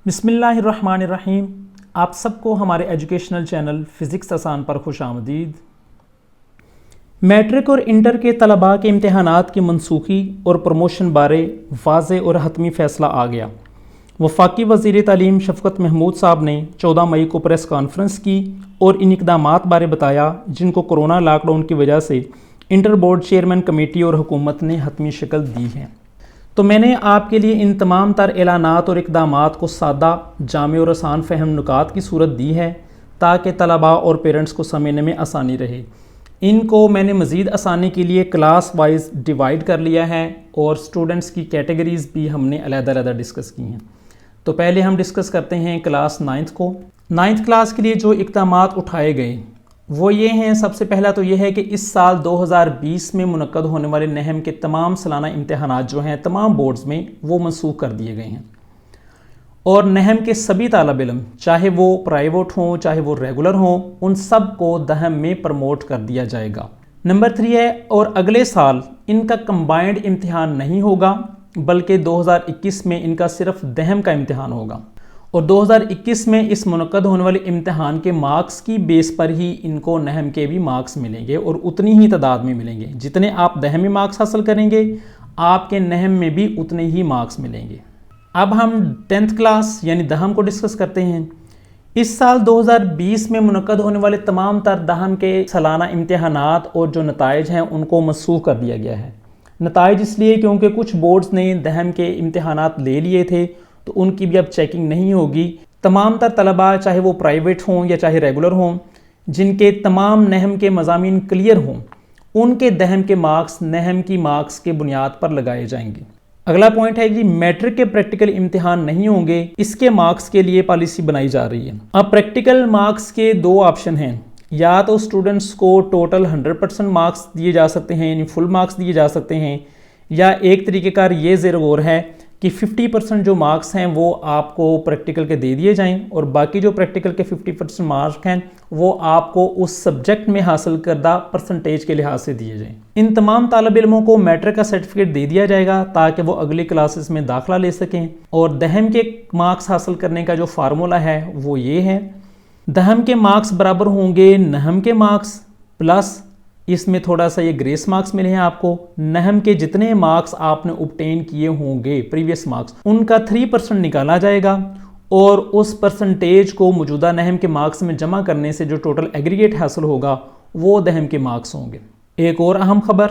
बिस्मिल्लाहिर्रहमानिर्रहीम। आप सबको हमारे एजुकेशनल चैनल फ़िज़िक्स आसान पर खुश आमदीद। मैट्रिक और इंटर के तलबा के इम्तहानात की मनसूखी और प्रमोशन बारे वाज़े और हतमी फ़ैसला आ गया। वफाकी वज़ीर तालीम शफ़क़त महमूद साहब ने 14 मई को प्रेस कॉन्फ्रेंस की और इन इक़दामात बारे बताया जिनको कोरोना लॉकडाउन की वजह से इंटर बोर्ड चेयरमैन कमेटी और हुकूमत ने हतमी शक्ल दी है। तो मैंने आपके लिए इन तमाम तर ऐलानात और इक़दामात को सादा, जामे और आसान फ़हम नुकात की सूरत दी है ताकि तलबा और पेरेंट्स को समझने में आसानी रहे। इनको मैंने मज़ीद आसानी के लिए क्लास वाइज डिवाइड कर लिया है और स्टूडेंट्स की कैटेगरीज़ भी हमने अलग-अलग डिस्कस की हैं। तो पहले हम डिस्कस करते हैं क्लास 9th को। 9th क्लास के लिए जो इक़दामात उठाए गए वो ये हैं। सबसे पहला तो ये है कि इस साल 2020 में मुनक्कद होने वाले नहम के तमाम सालाना इम्तहानात जो हैं तमाम बोर्ड्स में वो मनसूख कर दिए गए हैं और नहम के सभी तालिब इल्म चाहे वो प्राइवेट हों चाहे वो रेगुलर हों उन सब को दहम में प्रमोट कर दिया जाएगा। नंबर 3 है और अगले साल इनका कंबाइंड इम्तहान नहीं होगा बल्कि 2021 में इनका सिर्फ दहम का इम्तहान होगा और 2021 में इस मुनक्कद होने वाले इम्तहान के मार्क्स की बेस पर ही इनको नहम के भी मार्क्स मिलेंगे और उतनी ही तादाद में मिलेंगे। जितने आप दहम में मार्क्स हासिल करेंगे आपके नहम में भी उतने ही मार्क्स मिलेंगे। अब हम 10th क्लास यानी दहम को डिस्कस करते हैं। इस साल 2020 में मुनक्कद होने वाले तमाम तर दहम के सालाना इम्तहानात और जो नताइज हैं उनको मनसूख कर दिया गया है। नताइज इसलिए क्योंकि कुछ बोर्ड्स ने दहम के इम्तहानात ले लिए थे तो उनकी भी अब चेकिंग नहीं होगी। तमाम तर तलबा चाहे वो प्राइवेट हों या चाहे रेगुलर हों जिनके तमाम नहम के मज़ामीन क्लियर हों उनके दहम के मार्क्स नहम की मार्क्स के बुनियाद पर लगाए जाएंगे। अगला पॉइंट है कि मैट्रिक के प्रैक्टिकल इम्तिहान नहीं होंगे, इसके मार्क्स के लिए पॉलिसी बनाई जा रही है। अब प्रैक्टिकल मार्क्स के दो ऑप्शन हैं, या तो स्टूडेंट्स को टोटल 100% मार्क्स दिए जा सकते हैं यानी फुल मार्क्स दिए जा सकते हैं, या एक तरीक़ेकार ये ज़ेर गौर है कि 50% जो मार्क्स हैं वो आपको प्रैक्टिकल के दे दिए जाएं और बाकी जो प्रैक्टिकल के 50% मार्क्स हैं वो आपको उस सब्जेक्ट में हासिल करदा परसेंटेज के लिहाज से दिए जाएं। इन तमाम तालिब इल्मों को मैट्रिक का सर्टिफिकेट दे दिया जाएगा ताकि वो अगली क्लासेस में दाखिला ले सकें। और दहम के मार्क्स हासिल करने का जो फार्मूला है वो ये है, दहम के मार्क्स बराबर होंगे नहम के मार्क्स प्लस इसमें थोड़ा सा ये ग्रेस मार्क्स मिले हैं आपको। नहम के जितने मार्क्स आपने ऑब्टेन किए होंगे प्रीवियस मार्क्स उनका 3% निकाला जाएगा और उस परसेंटेज को मौजूदा नहम के मार्क्स में जमा करने से जो टोटल एग्रीगेट हासिल होगा वो दहम के मार्क्स होंगे। एक और अहम खबर,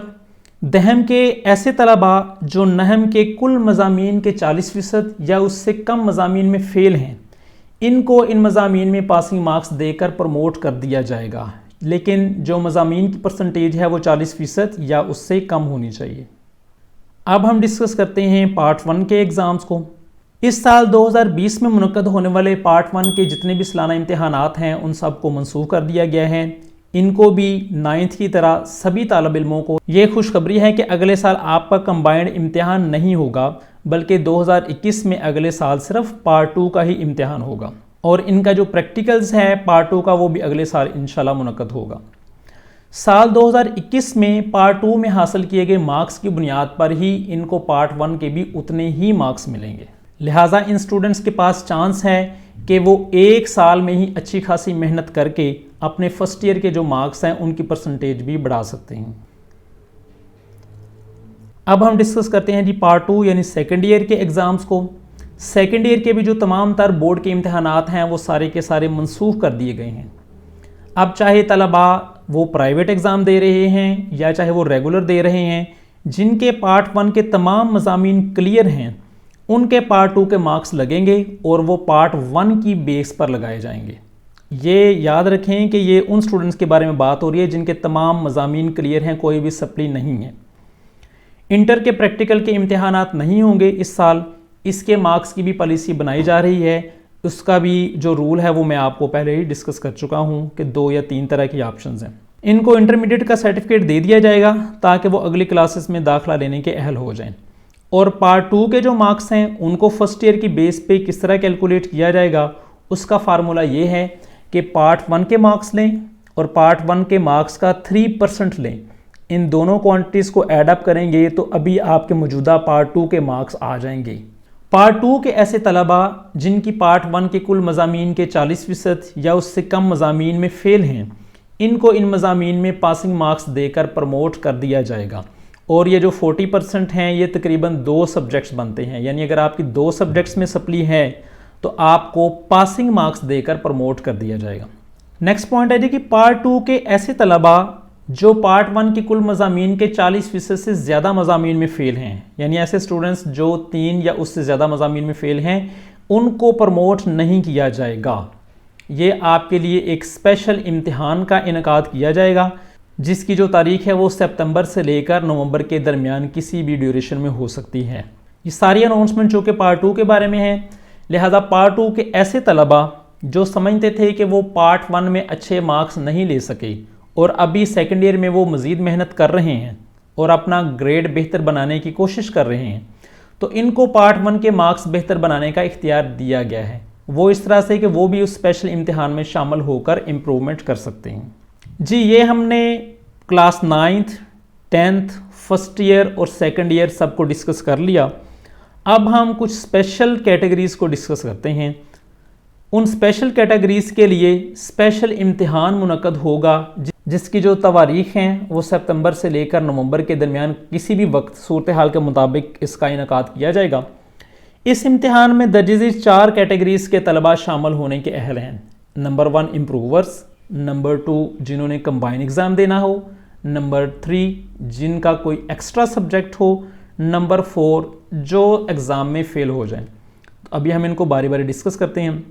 दहम के ऐसे तलबा जो नहम के कुल मज़ामीन के 40% या उससे कम मज़ामीन में फ़ेल हैं इनको इन मज़ामीन में पासिंग मार्क्स देकर प्रमोट कर दिया जाएगा, लेकिन जो मज़ामीन की परसेंटेज है वो 40% या उससे कम होनी चाहिए। अब हम डिस्कस करते हैं पार्ट 1 के एग्ज़ाम्स को। इस साल 2020 में मुनक्कद होने वाले पार्ट 1 के जितने भी सालाना इम्तहानात हैं उन सब को मनसूख कर दिया गया है। इनको भी 9th की तरह सभी तालिब इल्मों को ये खुशखबरी है कि अगले साल आपका कंबाइंड इम्तहान नहीं होगा बल्कि 2021 में अगले साल सिर्फ पार्ट 2 का ही इम्तहान होगा और इनका जो प्रैक्टिकल्स है पार्ट 2 का वो भी अगले साल इंशाल्लाह मुनक्कद होगा। साल 2021 में पार्ट 2 में हासिल किए गए मार्क्स की बुनियाद पर ही इनको पार्ट 1 के भी उतने ही मार्क्स मिलेंगे। लिहाजा इन स्टूडेंट्स के पास चांस है कि वो एक साल में ही अच्छी खासी मेहनत करके अपने फर्स्ट ईयर के जो मार्क्स हैं उनकी परसेंटेज भी बढ़ा सकते हैं। अब हम डिस्कस करते हैं जी पार्ट 2 यानी सेकेंड ईयर के एग्ज़ाम्स को। सेकेंड ईयर के भी जो तमाम तर बोर्ड के इम्तहानात हैं वो सारे के सारे मनसूख कर दिए गए हैं। अब चाहे तलबा वो प्राइवेट एग्ज़ाम दे रहे हैं या चाहे वो रेगुलर दे रहे हैं, जिनके पार्ट 1 के तमाम मज़ामीन क्लियर हैं उनके पार्ट 2 के मार्क्स लगेंगे और वो पार्ट 1 की बेस पर लगाए जाएंगे। ये याद रखें कि ये उन स्टूडेंट्स के बारे में बात हो रही है जिनके तमाम मज़ामीन क्लियर हैं, कोई भी सप्ली नहीं है। इंटर के प्रैक्टिकल के इम्तहानात नहीं होंगे इस साल, इसके मार्क्स की भी पॉलिसी बनाई जा रही है। उसका भी जो रूल है वो मैं आपको पहले ही डिस्कस कर चुका हूँ कि 2 या 3 तरह की ऑप्शंस हैं। इनको इंटरमीडिएट का सर्टिफिकेट दे दिया जाएगा ताकि वो अगली क्लासेस में दाखिला लेने के अहल हो जाएं। और पार्ट 2 के जो मार्क्स हैं उनको फर्स्ट ईयर की बेस पे किस तरह कैलकुलेट किया जाएगा उसका फार्मूला ये है कि पार्ट 1 के मार्क्स लें और पार्ट 1 के मार्क्स का 3% लें। इन दोनों क्वांटिटीज़ को ऐड अप करेंगे तो अभी आपके मौजूदा पार्ट 2 के मार्क्स आ जाएंगे। पार्ट 2 के ऐसे तलबा जिनकी पार्ट 1 के कुल मज़ामीन के 40% या उससे कम मज़ामीन में फ़ेल हैं, इनको इन मज़ामीन में पासिंग मार्क्स देकर प्रमोट कर दिया जाएगा। और ये जो 40% हैं ये तकरीबन 2 सब्जेक्ट्स बनते हैं, यानी अगर आपकी 2 सब्जेक्ट्स में सप्ली है तो आपको पासिंग मार्क्स देकर प्रमोट कर दिया जाएगा। नेक्स्ट पॉइंट है जी कि पार्ट 2 के ऐसे तलबा जो पार्ट 1 के कुल मज़ामीन के 40% से ज़्यादा मज़ामीन में फ़ेल हैं, यानी ऐसे स्टूडेंट्स जो 3 या उससे ज़्यादा मज़ामीन में फ़ेल हैं, उनको प्रमोट नहीं किया जाएगा। ये आपके लिए एक स्पेशल इम्तिहान का इनेकाद किया जाएगा जिसकी जो तारीख है वो सितंबर से लेकर नवंबर के दरमियान किसी भी ड्यूरेशन में हो सकती है। ये सारी अनाउंसमेंट जो कि पार्ट 2 के बारे में है, लिहाजा पार्ट 2 के ऐसे तलबा जो समझते थे कि वो पार्ट 1 में अच्छे मार्क्स नहीं ले सके और अभी सेकेंड ईयर में वो मज़ीद मेहनत कर रहे हैं और अपना ग्रेड बेहतर बनाने की कोशिश कर रहे हैं, तो इनको पार्ट 1 के मार्क्स बेहतर बनाने का इख्तियार दिया गया है। वो इस तरह से कि वो भी उस स्पेशल इम्तिहान में शामिल होकर इम्प्रूवमेंट कर सकते हैं। जी, ये हमने class 9th, 10th, first year और सेकंड ईयर सबको डिस्कस कर लिया। अब हम कुछ स्पेशल कैटेगरीज़ को डिस्कस करते हैं। उन स्पेशल कैटेगरीज़ के लिए स्पेशल इम्तिहान मुनक्कद होगा जिसकी जो तवारीख़ हैं वो सितंबर से लेकर नवंबर के दरमियान किसी भी वक्त सूरत हाल के मुताबिक इसका इनेकाद किया जाएगा। इस इम्तिहान में दर्ज 4 कैटेगरीज़ के तलबा शामिल होने के अहल हैं। नंबर 1 इम्प्रूवर्स, नंबर 2 जिन्होंने कंबाइन एग्ज़ाम देना हो, नंबर 3 जिनका कोई एक्स्ट्रा सब्जेक्ट हो, नंबर 4 जो एग्ज़ाम में फ़ेल हो जाएं। तो अभी हम इनको बारी बारी डिस्कस करते हैं।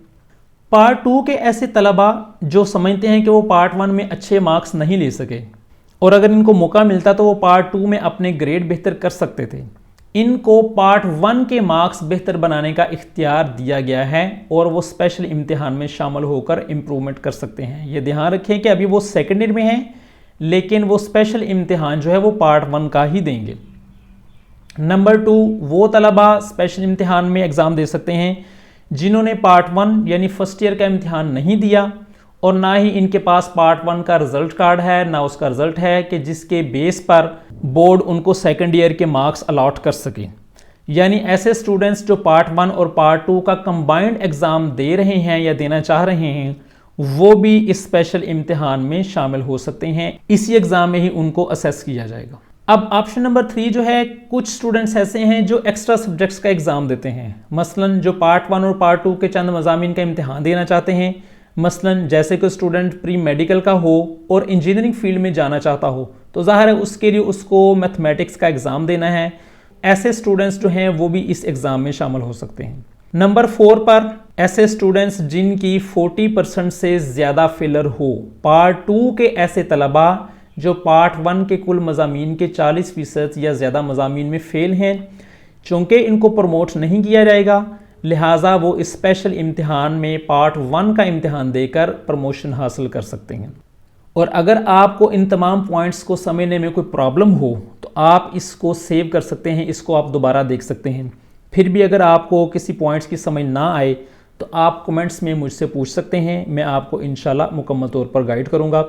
पार्ट 2 के ऐसे तलबा जो समझते हैं कि वो पार्ट 1 में अच्छे मार्क्स नहीं ले सके और अगर इनको मौका मिलता तो वो पार्ट 2 में अपने ग्रेड बेहतर कर सकते थे, इनको पार्ट 1 के मार्क्स बेहतर बनाने का इख्तियार दिया गया है और वो स्पेशल इम्तिहान में शामिल होकर इम्प्रूवमेंट कर सकते हैं। ये ध्यान रखें कि अभी वो सेकेंड ईयर में हैं लेकिन वो स्पेशल इम्तिहान जो है वो पार्ट 1 का ही देंगे। नंबर 2 वो तलबा स्पेशल इम्तिहान में एग्ज़ाम दे सकते हैं जिन्होंने पार्ट 1 यानी फर्स्ट ईयर का इम्तिहान नहीं दिया और ना ही इनके पास पार्ट 1 का रिज़ल्ट कार्ड है, ना उसका रिज़ल्ट है कि जिसके बेस पर बोर्ड उनको सेकंड ईयर के मार्क्स अलॉट कर सके। यानी ऐसे स्टूडेंट्स जो पार्ट 1 और पार्ट 2 का कंबाइंड एग्ज़ाम दे रहे हैं या देना चाह रहे हैं, वो भी इस स्पेशल इम्तिहान में शामिल हो सकते हैं। इसी एग्ज़ाम में ही उनको असेस किया जाएगा। अब ऑप्शन नंबर 3 जो है, कुछ स्टूडेंट्स ऐसे हैं जो एक्स्ट्रा सब्जेक्ट्स का एग्ज़ाम देते हैं, मसलन जो पार्ट 1 और पार्ट 2 के चंद मज़ामीन का इम्तिहान देना चाहते हैं, मसलन जैसे कि स्टूडेंट प्री मेडिकल का हो और इंजीनियरिंग फील्ड में जाना चाहता हो, तो ज़ाहिर है उसके लिए उसको मैथमेटिक्स का एग्ज़ाम देना है। ऐसे स्टूडेंट्स जो हैं वो भी इस एग्ज़ाम में शामिल हो सकते हैं। नंबर 4 पर ऐसे स्टूडेंट्स जिनकी 40% से ज़्यादा फेलर हो, पार्ट 2 के ऐसे तलबा जो पार्ट 1 के कुल मज़ामीन के 40% या ज़्यादा मज़ामीन में फ़ेल हैं, चूँकि इनको प्रमोट नहीं किया जाएगा लिहाजा वो स्पेशल इम्तिहान में पार्ट 1 का इम्तिहान देकर प्रमोशन हासिल कर सकते हैं। और अगर आपको इन तमाम पॉइंट्स को समझने में कोई प्रॉब्लम हो तो आप इसको सेव कर सकते हैं, इसको आप दोबारा देख सकते हैं। फिर भी अगर आपको किसी पॉइंट्स की समझ ना आए तो आप कमेंट्स में मुझसे पूछ सकते हैं, मैं आपको इंशाल्लाह मुकम्मल तौर पर गाइड करूँगा।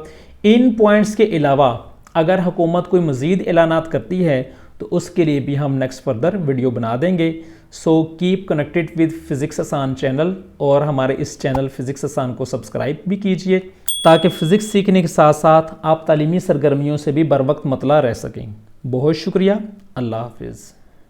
इन पॉइंट्स के अलावा अगर हुकूमत कोई मज़ीद ऐलानात करती है तो उसके लिए भी हम नेक्स्ट फर्दर वीडियो बना देंगे। So keep connected with physics आसान चैनल और हमारे इस चैनल फिज़िक्स आसान को सब्सक्राइब भी कीजिए ताकि फ़िज़िक्स सीखने के साथ साथ आप तालीमी सरगर्मियों से भी बर वक्त मतला रह सकें। बहुत शुक्रिया। अल्लाह हाफिज़।